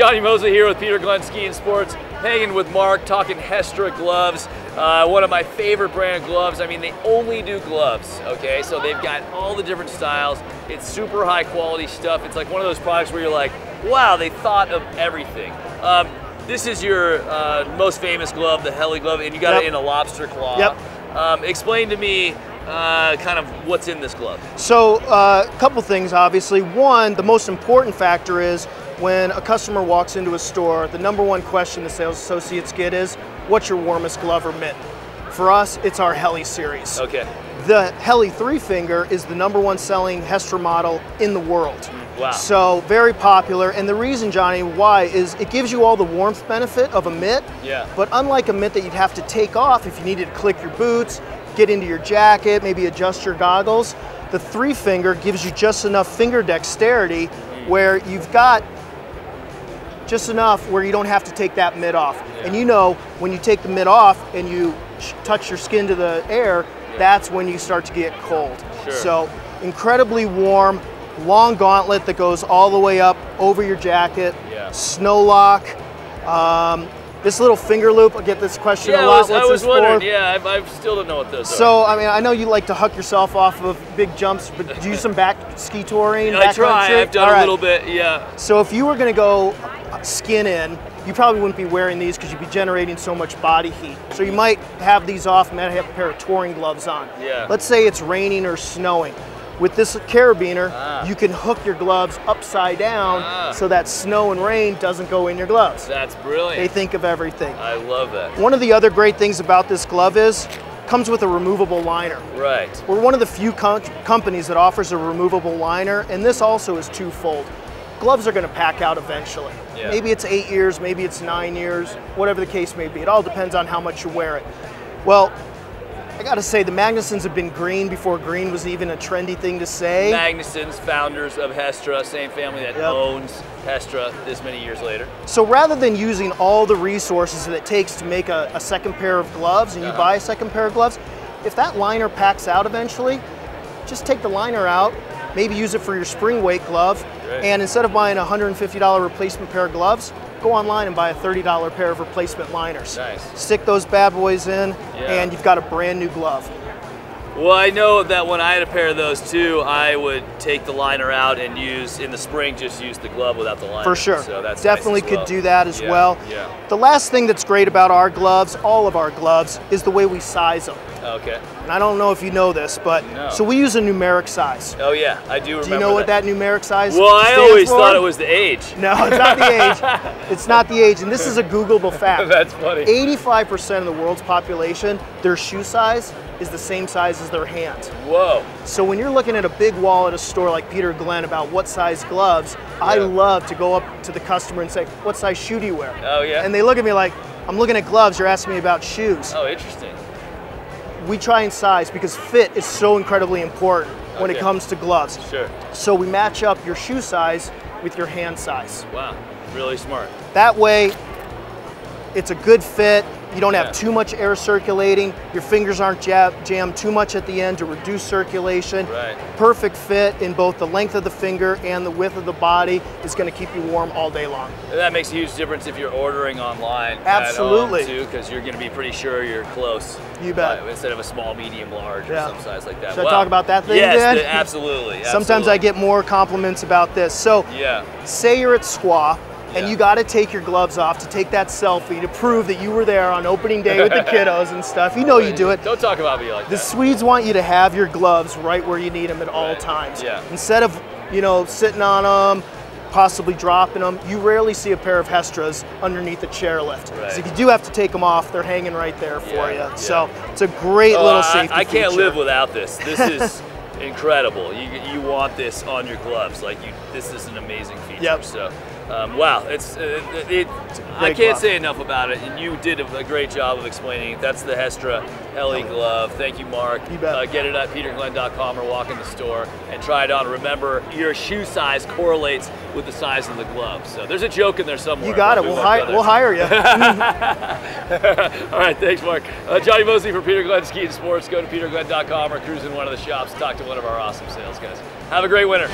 Johnny Mosley here with Peter Glenn Ski and Sports, hanging with Mark, talking Hestra gloves. One of my favorite brand of gloves. I mean, they only do gloves, okay? So they've got all the different styles. It's super high quality stuff. It's like one of those products where you're like, wow, they thought of everything. This is your most famous glove, the Heli glove, and you got it in a lobster claw. Yep. Explain to me kind of what's in this glove. So a couple things, obviously. One, the most important factor is when a customer walks into a store, the number one question the sales associates get is, what's your warmest glove or mitt? For us, it's our Heli series. Okay. The Heli 3-finger is the number one selling Hestra model in the world. Wow. So very popular, and the reason, Johnny, why is it gives you all the warmth benefit of a mitt, but unlike a mitt that you'd have to take off if you needed to click your boots, get into your jacket, maybe adjust your goggles, the 3-finger gives you just enough finger dexterity where you've got just enough where you don't have to take that mitt off. And you know, when you take the mitt off and you touch your skin to the air, that's when you start to get cold. So incredibly warm, long gauntlet that goes all the way up over your jacket, snow lock. This little finger loop, I get this question a lot. I was wondering, I still don't know what those are. So, I mean, I know you like to huck yourself off of big jumps, but do you some back ski touring? I try, I've done a little bit, So if you were gonna go skin in, you probably wouldn't be wearing these because you'd be generating so much body heat. So you might have these off, might have a pair of touring gloves on. Let's say it's raining or snowing. With this carabiner, you can hook your gloves upside down so that snow and rain doesn't go in your gloves. That's brilliant. They think of everything. I love that. One of the other great things about this glove is comes with a removable liner. Right. We're one of the few companies that offers a removable liner, and this also is two-fold. Gloves are going to pack out eventually. Maybe it's 8 years, maybe it's 9 years, whatever the case may be. It all depends on how much you wear it. Well, I gotta say, the Magnusons have been green before green was even a trendy thing to say. Magnusons, founders of Hestra, same family that owns Hestra this many years later. So rather than using all the resources that it takes to make a second pair of gloves, and you buy a second pair of gloves, if that liner packs out eventually, just take the liner out, maybe use it for your spring weight glove, and instead of buying a $150 replacement pair of gloves, go online and buy a $30 pair of replacement liners. Stick those bad boys in, and you've got a brand new glove. Well, I know that when I had a pair of those too, I would take the liner out and use, in the spring, just use the glove without the liner. For sure. So that's definitely nice as well. Could do that as well. The last thing that's great about our gloves, all of our gloves, is the way we size them. Okay. And I don't know if you know this, but so we use a numeric size. Oh yeah, I do remember. Do you know what that numeric size Well, I stands always for? thought it was the age. No, it's not the age. It's not the age, and this is a Googleable fact. That's funny. 85% of the world's population, their shoe size is the same size as their hand. Whoa. So when you're looking at a big wall at a store like Peter Glenn about what size gloves, I love to go up to the customer and say, what size shoe do you wear? Oh yeah. And they look at me like, I'm looking at gloves, you're asking me about shoes. Oh, interesting. We try and size because fit is so incredibly important when it comes to gloves. So we match up your shoe size with your hand size. Wow, really smart. That way, it's a good fit. You don't have too much air circulating. Your fingers aren't jammed too much at the end to reduce circulation. Perfect fit in both the length of the finger and the width of the body is going to keep you warm all day long. And that makes a huge difference if you're ordering online. Absolutely. At home too, because you're going to be pretty sure you're close. You bet. Instead of a small, medium, large, or some size like that. Should I talk about that thing? Yes, absolutely. Sometimes I get more compliments about this. So, say you're at SQUA, and you got to take your gloves off to take that selfie to prove that you were there on opening day with the kiddos and stuff. You know you do it. Don't talk about me like that. The Swedes want you to have your gloves right where you need them at all times. Instead of, you know, sitting on them, possibly dropping them, you rarely see a pair of Hestras underneath the chairlift. So if you do have to take them off, they're hanging right there for you. So it's a great little safety I can't feature. live without this. This is incredible. You want this on your gloves. Like this is an amazing feature. So. Wow, I can't say enough about it, and you did a great job of explaining it. That's the Hestra Heli glove. Thank you, Mark. You bet. Get it at peterglenn.com or walk in the store and try it on. Remember, your shoe size correlates with the size of the glove. So there's a joke in there somewhere. You got it. We'll hire you. All right, thanks, Mark. Johnny Mosley for Peter Glenn Ski and Sports. Go to peterglenn.com or cruise in one of the shops. Talk to one of our awesome sales guys. Have a great winter.